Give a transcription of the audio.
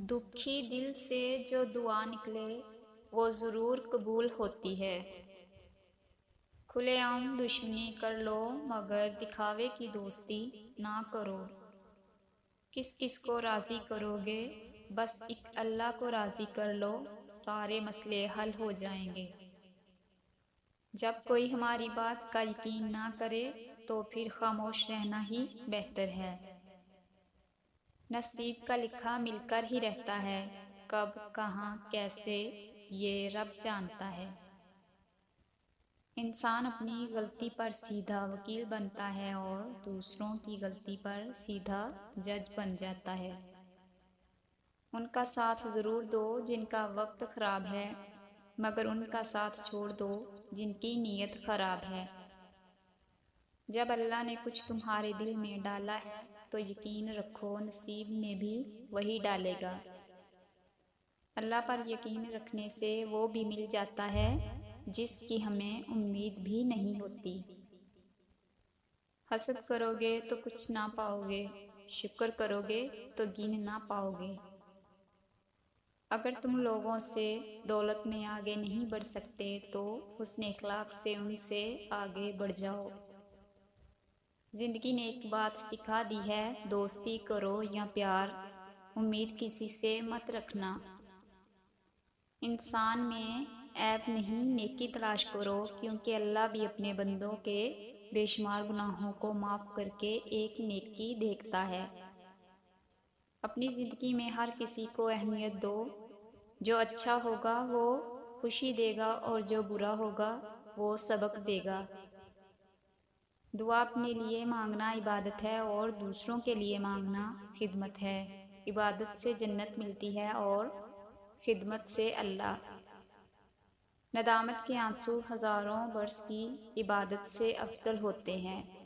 دکھی دل سے جو دعا نکلے وہ ضرور قبول ہوتی ہے۔ کھلے عام دشمنی کر لو مگر دکھاوے کی دوستی نہ کرو۔ کس کس کو راضی کرو گے، بس ایک اللہ کو راضی کر لو، سارے مسئلے حل ہو جائیں گے۔ جب کوئی ہماری بات کا یقین نہ کرے تو پھر خاموش رہنا ہی بہتر ہے۔ نصیب کا لکھا مل کر ہی رہتا ہے، کب کہاں کیسے یہ رب جانتا ہے۔ انسان اپنی غلطی پر سیدھا وکیل بنتا ہے اور دوسروں کی غلطی پر سیدھا جج بن جاتا ہے۔ ان کا ساتھ ضرور دو جن کا وقت خراب ہے، مگر ان کا ساتھ چھوڑ دو جن کی نیت خراب ہے۔ جب اللہ نے کچھ تمہارے دل میں ڈالا ہے تو یقین رکھو نصیب میں بھی وہی ڈالے گا۔ اللہ پر یقین رکھنے سے وہ بھی مل جاتا ہے جس کی ہمیں امید بھی نہیں ہوتی۔ حسد کرو گے تو کچھ نہ پاؤ گے، شکر کرو گے تو گن نہ پاؤ گے۔ اگر تم لوگوں سے دولت میں آگے نہیں بڑھ سکتے تو حسن اخلاق سے ان سے آگے بڑھ جاؤ۔ زندگی نے ایک بات سکھا دی ہے، دوستی کرو یا پیار، امید کسی سے مت رکھنا۔ انسان میں عیب نہیں، نیکی تلاش کرو، کیونکہ اللہ بھی اپنے بندوں کے بے شمار گناہوں کو معاف کر کے ایک نیکی دیکھتا ہے۔ اپنی زندگی میں ہر کسی کو اہمیت دو، جو اچھا ہوگا وہ خوشی دے گا اور جو برا ہوگا وہ سبق دے گا۔ دعا اپنے لیے مانگنا عبادت ہے اور دوسروں کے لیے مانگنا خدمت ہے۔ عبادت سے جنت ملتی ہے اور خدمت سے اللہ۔ ندامت کے آنسو ہزاروں برس کی عبادت سے افضل ہوتے ہیں۔